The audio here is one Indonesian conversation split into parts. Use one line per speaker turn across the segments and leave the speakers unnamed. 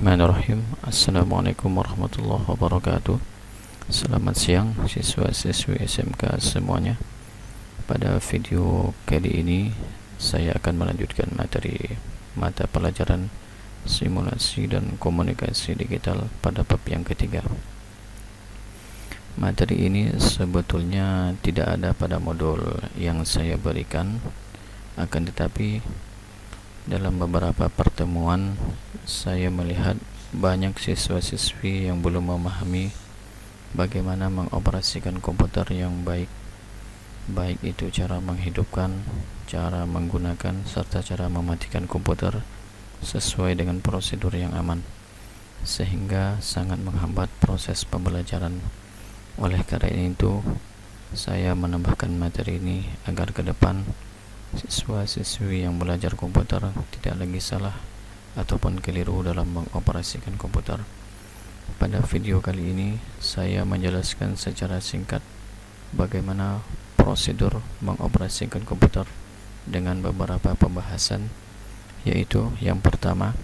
Bismillahirrahmanirrahim. Assalamualaikum warahmatullahi wabarakatuh. Selamat siang siswa-siswi SMK semuanya. Pada video kali ini saya akan melanjutkan materi mata pelajaran simulasi dan komunikasi digital pada bab yang ketiga. Materi ini sebetulnya tidak ada pada modul yang saya berikan, akan tetapi dalam beberapa pertemuan saya melihat banyak siswa-siswi yang belum memahami bagaimana mengoperasikan komputer yang baik itu cara menghidupkan, cara menggunakan, serta cara mematikan komputer sesuai dengan prosedur yang aman, sehingga sangat menghambat proses pembelajaran. Oleh karena itu, saya menambahkan materi ini agar ke depan siswa-siswi yang belajar komputer tidak lagi salah ataupun keliru dalam mengoperasikan komputer. Pada video kali ini saya menjelaskan secara singkat bagaimana prosedur mengoperasikan komputer dengan beberapa pembahasan, yaitu yang pertama,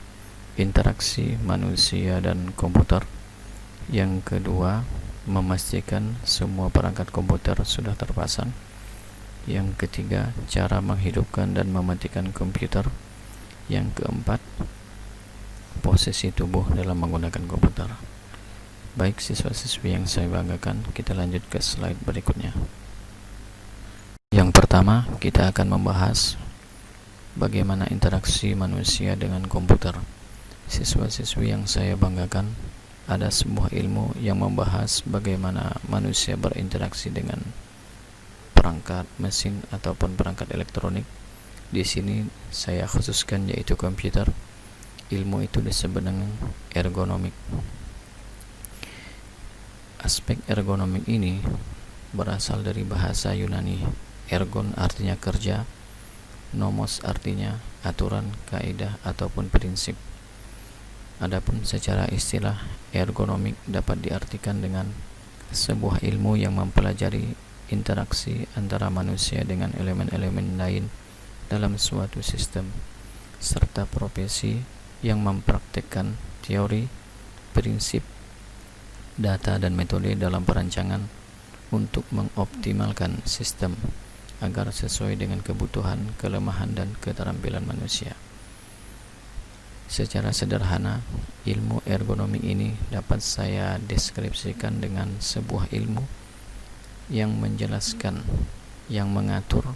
interaksi manusia dan komputer. Yang kedua, memastikan semua perangkat komputer sudah terpasang. Yang ketiga, cara menghidupkan dan mematikan komputer. Yang keempat, posisi tubuh dalam menggunakan komputer. Baik siswa-siswi yang saya banggakan, kita lanjut ke slide berikutnya. Yang pertama, kita akan membahas bagaimana interaksi manusia dengan komputer. Siswa-siswi yang saya banggakan, ada sebuah ilmu yang membahas bagaimana manusia berinteraksi dengan perangkat mesin ataupun perangkat elektronik. Di sini saya khususkan yaitu komputer. Ilmu itu disebut dengan ergonomik. Aspek ergonomik ini berasal dari bahasa Yunani. Ergon artinya kerja, nomos artinya aturan, kaidah ataupun prinsip. Adapun secara istilah, ergonomik dapat diartikan dengan sebuah ilmu yang mempelajari interaksi antara manusia dengan elemen-elemen lain dalam suatu sistem, serta profesi yang mempraktikkan teori, prinsip, data, dan metode dalam perancangan untuk mengoptimalkan sistem agar sesuai dengan kebutuhan, kelemahan, dan keterampilan manusia. Secara sederhana, ilmu ergonomi ini dapat saya deskripsikan dengan sebuah ilmu yang menjelaskan, yang mengatur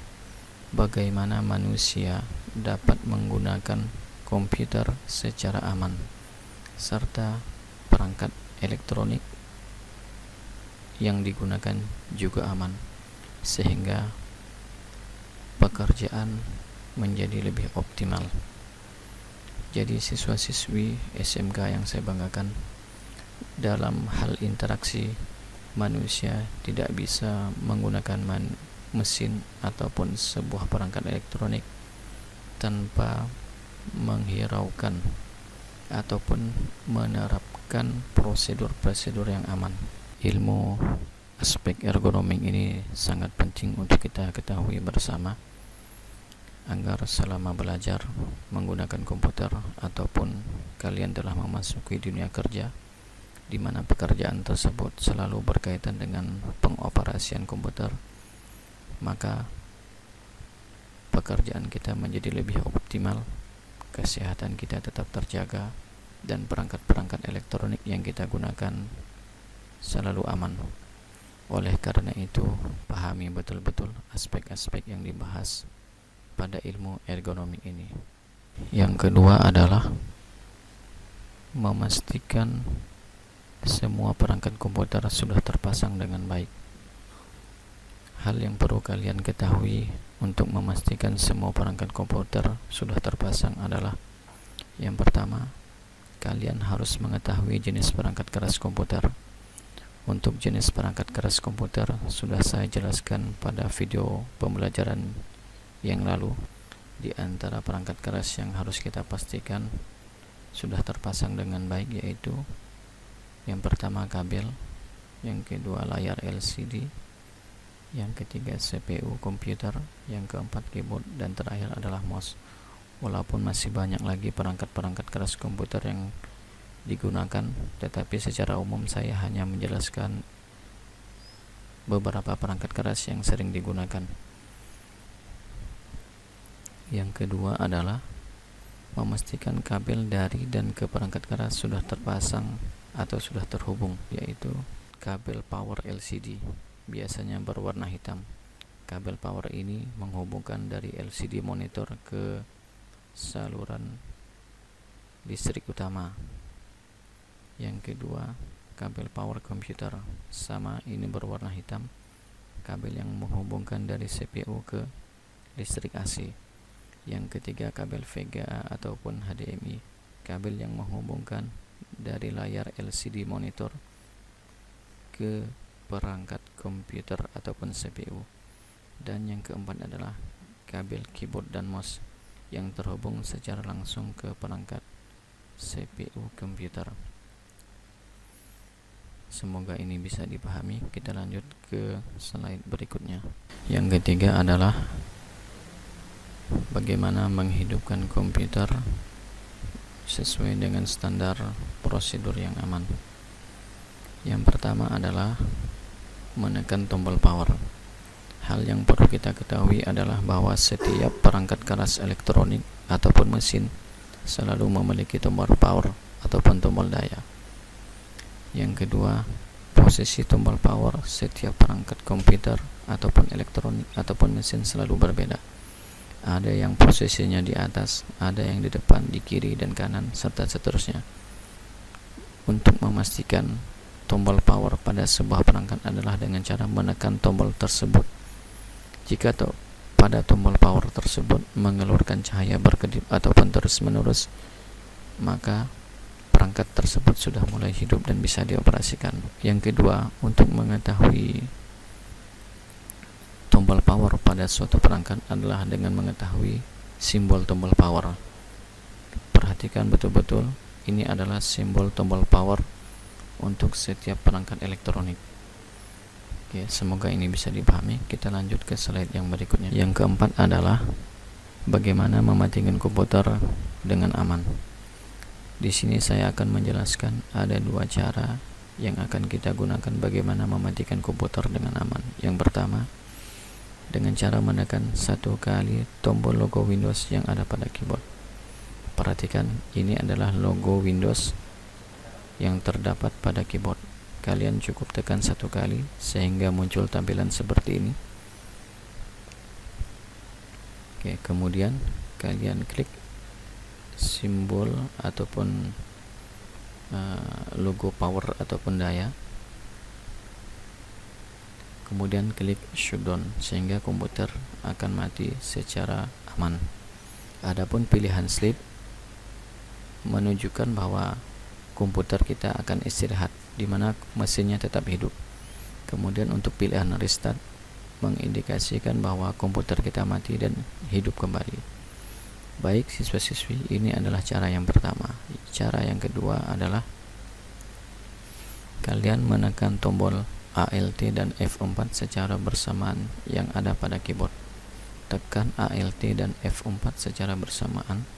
bagaimana manusia dapat menggunakan komputer secara aman, serta perangkat elektronik yang digunakan juga aman, sehingga pekerjaan menjadi lebih optimal. Jadi siswa-siswi SMK yang saya banggakan, dalam hal interaksi, manusia tidak bisa menggunakan mesin ataupun sebuah perangkat elektronik tanpa menghiraukan ataupun menerapkan prosedur-prosedur yang aman. Ilmu aspek ergonomik ini sangat penting untuk kita ketahui bersama agar selama belajar menggunakan komputer ataupun kalian telah memasuki dunia kerja di mana pekerjaan tersebut selalu berkaitan dengan pengoperasian komputer, maka pekerjaan kita menjadi lebih optimal, kesehatan kita tetap terjaga, dan perangkat-perangkat elektronik yang kita gunakan selalu aman. Oleh karena itu, pahami betul-betul aspek-aspek yang dibahas pada ilmu ergonomik ini. Yang kedua adalah memastikan semua perangkat komputer sudah terpasang dengan baik. Hal yang perlu kalian ketahui untuk memastikan semua perangkat komputer sudah terpasang adalah, yang pertama, kalian harus mengetahui jenis perangkat keras komputer. Untuk jenis perangkat keras komputer sudah saya jelaskan pada video pembelajaran yang lalu. Di antara perangkat keras yang harus kita pastikan sudah terpasang dengan baik yaitu yang pertama kabel, yang kedua layar LCD, yang ketiga CPU komputer, yang keempat keyboard, dan terakhir adalah mouse. Walaupun masih banyak lagi perangkat-perangkat keras komputer yang digunakan, tetapi secara umum saya hanya menjelaskan beberapa perangkat keras yang sering digunakan. Yang kedua adalah memastikan kabel dari dan ke perangkat keras sudah terpasang atau sudah terhubung, yaitu kabel power LCD, biasanya berwarna hitam. Kabel power ini menghubungkan dari LCD monitor ke saluran listrik utama. Yang kedua, kabel power computer, sama, ini berwarna hitam. Kabel yang menghubungkan dari CPU ke listrik AC. Yang ketiga, kabel VGA ataupun HDMI, kabel yang menghubungkan dari layar LCD monitor ke perangkat komputer ataupun CPU. Dan yang keempat adalah kabel keyboard dan mouse yang terhubung secara langsung ke perangkat CPU komputer. Semoga ini bisa dipahami. Kita lanjut ke slide berikutnya. Yang ketiga adalah bagaimana menghidupkan komputer sesuai dengan standar prosedur yang aman. Yang pertama adalah menekan tombol power. Hal yang perlu kita ketahui adalah bahwa setiap perangkat keras elektronik ataupun mesin selalu memiliki tombol power ataupun tombol daya. Yang kedua, posisi tombol power setiap perangkat komputer ataupun elektronik ataupun mesin selalu berbeda. Ada yang posisinya di atas, ada yang di depan, di kiri dan kanan, serta seterusnya. Untuk memastikan tombol power pada sebuah perangkat adalah dengan cara menekan tombol tersebut. Jika pada tombol power tersebut mengeluarkan cahaya berkedip ataupun terus-menerus, maka perangkat tersebut sudah mulai hidup dan bisa dioperasikan. Yang kedua, untuk mengetahui tombol power pada suatu perangkat adalah dengan mengetahui simbol tombol power. Perhatikan betul-betul, ini adalah simbol tombol power untuk setiap perangkat elektronik. Oke, semoga ini bisa dipahami. Kita lanjut ke slide yang berikutnya. Yang keempat adalah bagaimana mematikan komputer dengan aman. Di sini saya akan menjelaskan ada dua cara yang akan kita gunakan bagaimana mematikan komputer dengan aman. Yang pertama, dengan cara menekan satu kali tombol logo Windows yang ada pada keyboard. Perhatikan, ini adalah logo Windows yang terdapat pada keyboard. Kalian cukup tekan satu kali sehingga muncul tampilan seperti ini. Oke, kemudian kalian klik simbol ataupun logo power ataupun daya. Kemudian klik shutdown sehingga komputer akan mati secara aman. Adapun pilihan sleep menunjukkan bahwa komputer kita akan istirahat, di mana mesinnya tetap hidup. Kemudian untuk pilihan restart mengindikasikan bahwa komputer kita mati dan hidup kembali. Baik siswa-siswi, ini adalah cara yang pertama. Cara yang kedua adalah kalian menekan tombol Alt dan F4 secara bersamaan yang ada pada keyboard. Tekan Alt dan F4 secara bersamaan,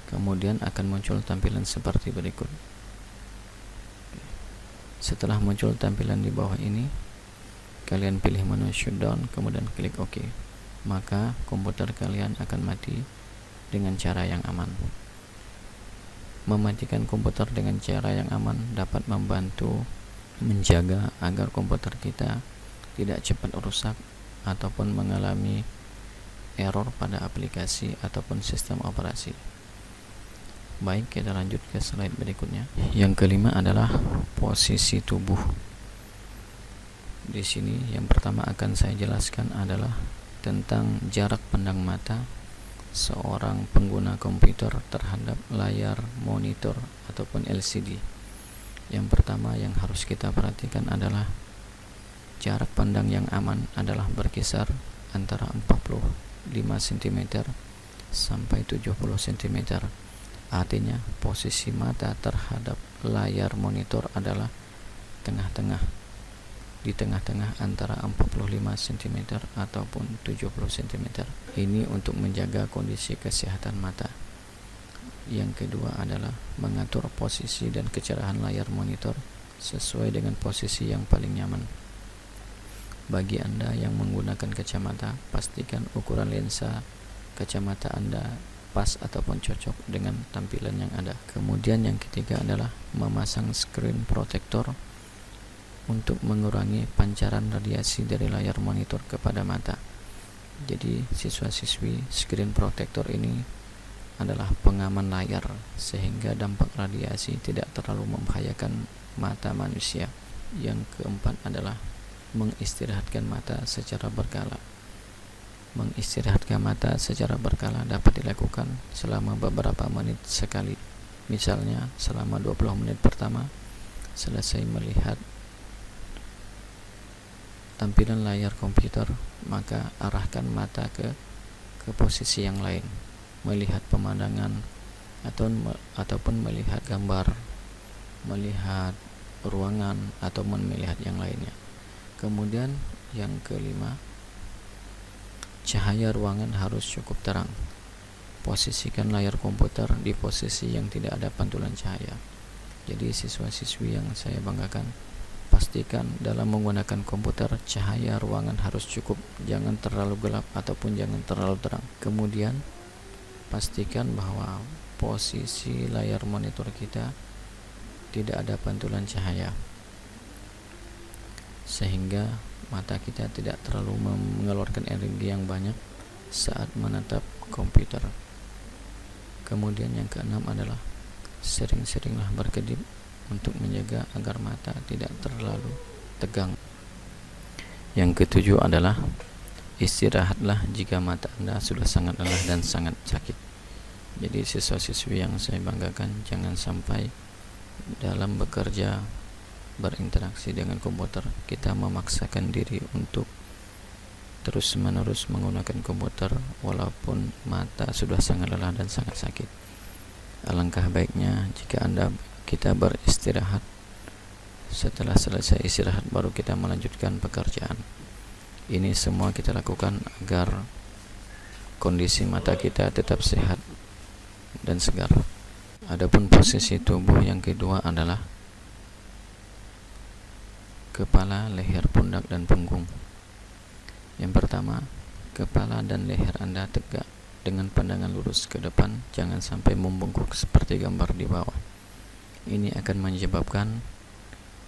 kemudian akan muncul tampilan seperti berikut. Setelah muncul tampilan di bawah ini, kalian pilih menu shutdown, kemudian klik OK. Maka komputer kalian akan mati dengan cara yang aman. Mematikan komputer dengan cara yang aman dapat membantu menjaga agar komputer kita tidak cepat rusak ataupun mengalami error pada aplikasi ataupun sistem operasi. Baik, kita lanjut ke slide berikutnya. Yang kelima adalah posisi tubuh. Di sini yang pertama akan saya jelaskan adalah tentang jarak pandang mata seorang pengguna komputer terhadap layar monitor ataupun LCD. Yang pertama yang harus kita perhatikan adalah jarak pandang yang aman adalah berkisar antara 45 cm sampai 70 cm. Artinya posisi mata terhadap layar monitor adalah tengah-tengah, di tengah-tengah antara 45 cm ataupun 70 cm. Ini untuk menjaga kondisi kesehatan mata. Yang kedua adalah mengatur posisi dan kecerahan layar monitor sesuai dengan posisi yang paling nyaman. Bagi Anda yang menggunakan kacamata, pastikan ukuran lensa kacamata Anda pas ataupun cocok dengan tampilan yang ada. Kemudian yang ketiga adalah memasang screen protector untuk mengurangi pancaran radiasi dari layar monitor kepada mata. Jadi siswa-siswi, screen protector ini adalah pengaman layar sehingga dampak radiasi tidak terlalu membahayakan mata manusia. Yang keempat adalah mengistirahatkan mata secara berkala. Mengistirahatkan mata secara berkala dapat dilakukan selama beberapa menit sekali. Misalnya selama 20 menit pertama selesai melihat tampilan layar komputer, maka arahkan mata ke posisi yang lain, melihat pemandangan ataupun melihat gambar, melihat ruangan ataupun melihat yang lainnya. Kemudian yang kelima, cahaya ruangan harus cukup terang. Posisikan layar komputer di posisi yang tidak ada pantulan cahaya. Jadi siswa-siswi yang saya banggakan, pastikan dalam menggunakan komputer cahaya ruangan harus cukup, jangan terlalu gelap ataupun jangan terlalu terang. Kemudian pastikan bahwa posisi layar monitor kita tidak ada pantulan cahaya sehingga mata kita tidak terlalu mengeluarkan energi yang banyak saat menatap komputer. Kemudian yang keenam adalah sering-seringlah berkedip untuk menjaga agar mata tidak terlalu tegang. Yang ketujuh adalah istirahatlah jika mata Anda sudah sangat lelah dan sangat sakit. Jadi siswa-siswi yang saya banggakan, jangan sampai dalam bekerja, berinteraksi dengan komputer, kita memaksakan diri untuk terus-menerus menggunakan komputer walaupun mata sudah sangat lelah dan sangat sakit. Alangkah baiknya jika kita beristirahat. Setelah selesai istirahat baru kita melanjutkan pekerjaan. Ini semua kita lakukan agar kondisi mata kita tetap sehat dan segar. Adapun posisi tubuh yang kedua adalah kepala, leher, pundak, dan punggung. Yang pertama, kepala dan leher Anda tegak dengan pandangan lurus ke depan, jangan sampai membungkuk seperti gambar di bawah. Ini akan menyebabkan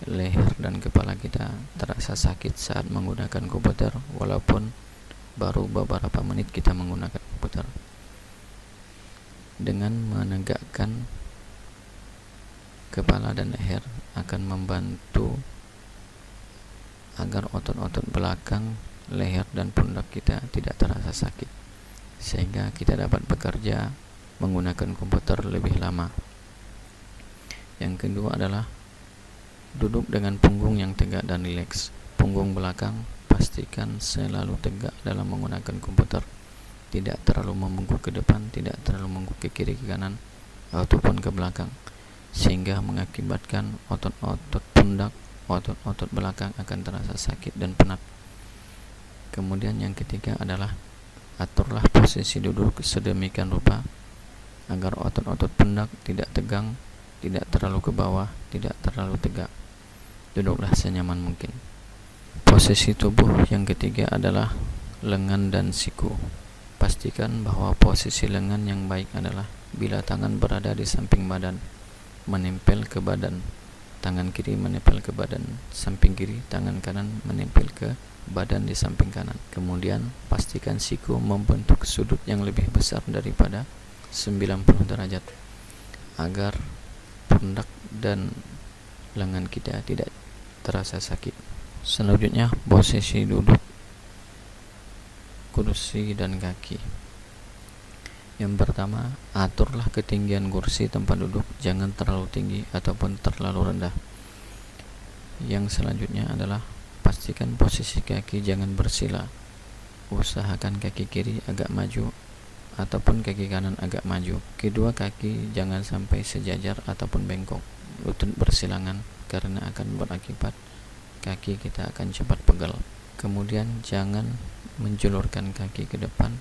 leher dan kepala kita terasa sakit saat menggunakan komputer walaupun baru beberapa menit kita menggunakan komputer. Dengan menegakkan kepala dan leher akan membantu agar otot-otot belakang, leher, dan pundak kita tidak terasa sakit, sehingga kita dapat bekerja menggunakan komputer lebih lama. Yang kedua adalah duduk dengan punggung yang tegak dan rileks. Punggung belakang pastikan selalu tegak dalam menggunakan komputer, tidak terlalu membungkuk ke depan, tidak terlalu membungkuk ke kiri ke kanan ataupun ke belakang, sehingga mengakibatkan otot-otot pundak, otot-otot belakang akan terasa sakit dan penat. Kemudian yang ketiga adalah aturlah posisi duduk sedemikian rupa agar otot-otot pundak tidak tegang, tidak terlalu ke bawah, tidak terlalu tegak. Duduklah senyaman mungkin. Posisi tubuh yang ketiga adalah lengan dan siku. Pastikan bahwa posisi lengan yang baik adalah bila tangan berada di samping badan, menempel ke badan. Tangan kiri menempel ke badan samping kiri, tangan kanan menempel ke badan di samping kanan. Kemudian pastikan siku membentuk sudut yang lebih besar daripada 90 derajat agar pundak dan lengan kita tidak terasa sakit. Selanjutnya, posisi duduk kursi dan kaki. Yang pertama, aturlah ketinggian kursi tempat duduk, jangan terlalu tinggi ataupun terlalu rendah. Yang selanjutnya adalah pastikan posisi kaki jangan bersila. Usahakan kaki kiri agak maju ataupun kaki kanan agak maju. Kedua kaki jangan sampai sejajar ataupun bengkok, lutut bersilangan, karena akan berakibat kaki kita akan cepat pegal. Kemudian jangan menjulurkan kaki ke depan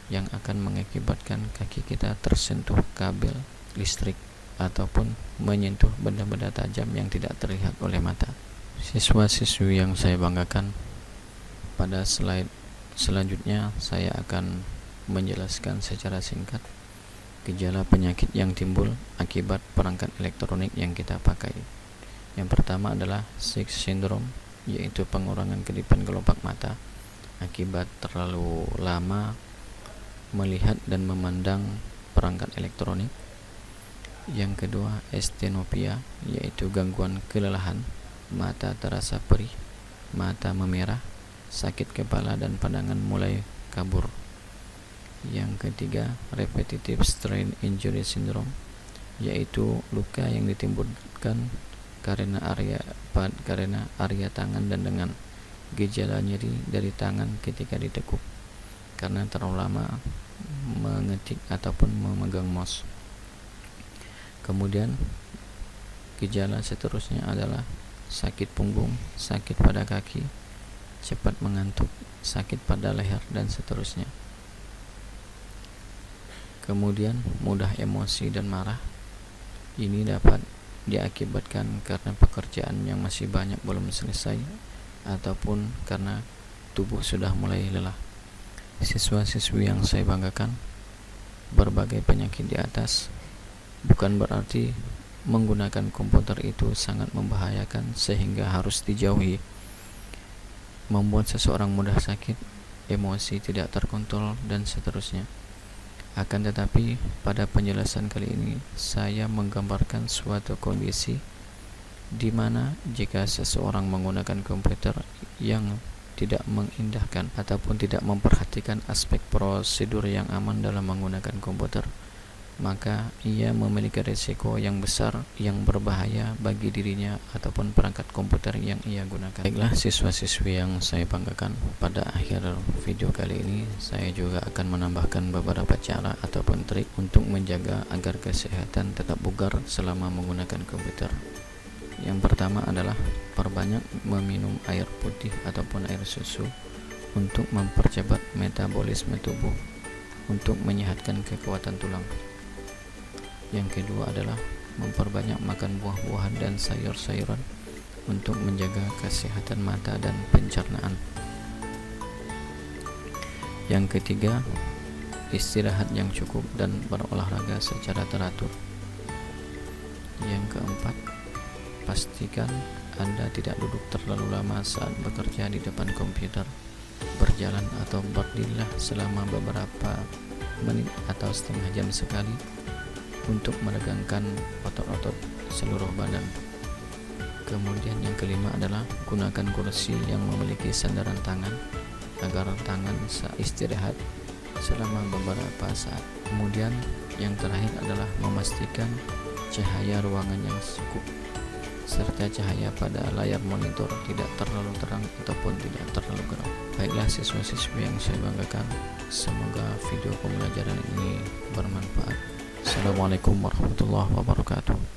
yang akan mengakibatkan kaki kita tersentuh kabel listrik ataupun menyentuh benda-benda tajam yang tidak terlihat oleh mata. Siswa-siswi yang saya banggakan, pada slide selanjutnya saya akan menjelaskan secara singkat gejala penyakit yang timbul akibat perangkat elektronik yang kita pakai. Yang pertama adalah Sick Syndrome, yaitu pengurangan kedipan kelopak mata akibat terlalu lama melihat dan memandang perangkat elektronik. Yang kedua, Astenopia, yaitu gangguan kelelahan, mata terasa perih, mata memerah, sakit kepala dan pandangan mulai kabur. Yang ketiga, Repetitive Strain Injury Syndrome, yaitu luka yang ditimbulkan karena area tangan dan lengan. Gejala nyeri dari tangan ketika ditekuk karena terlalu lama mengetik ataupun memegang mouse. Kemudian gejala seterusnya adalah sakit punggung, sakit pada kaki, cepat mengantuk, sakit pada leher, dan seterusnya. Kemudian mudah emosi dan marah. Ini dapat diakibatkan karena pekerjaan yang masih banyak belum selesai ataupun karena tubuh sudah mulai lelah. Siswa-siswi yang saya banggakan, berbagai penyakit di atas bukan berarti menggunakan komputer itu sangat membahayakan sehingga harus dijauhi, membuat seseorang mudah sakit, emosi tidak terkontrol, dan seterusnya. Akan tetapi, pada penjelasan kali ini saya menggambarkan suatu kondisi di mana jika seseorang menggunakan komputer yang tidak mengindahkan ataupun tidak memperhatikan aspek prosedur yang aman dalam menggunakan komputer, maka ia memiliki risiko yang besar yang berbahaya bagi dirinya ataupun perangkat komputer yang ia gunakan. Baiklah siswa-siswi yang saya banggakan, pada akhir video kali ini saya juga akan menambahkan beberapa cara ataupun trik untuk menjaga agar kesehatan tetap bugar selama menggunakan komputer. Yang pertama adalah perbanyak meminum air putih ataupun air susu untuk mempercepat metabolisme tubuh untuk menyehatkan kekuatan tulang. Yang kedua adalah memperbanyak makan buah-buahan dan sayur-sayuran untuk menjaga kesehatan mata dan pencernaan. Yang ketiga, istirahat yang cukup dan berolahraga secara teratur. Yang keempat, pastikan Anda tidak duduk terlalu lama saat bekerja di depan komputer. Berjalan atau berdirilah selama beberapa menit atau setengah jam sekali untuk meregangkan otot-otot seluruh badan. Kemudian yang kelima adalah gunakan kursi yang memiliki sandaran tangan agar tangan istirahat selama beberapa saat. Kemudian yang terakhir adalah memastikan cahaya ruangan yang cukup serta cahaya pada layar monitor tidak terlalu terang ataupun tidak terlalu gelap. Baiklah siswa-siswi yang saya banggakan, semoga video pembelajaran ini bermanfaat. Assalamualaikum warahmatullahi wabarakatuh.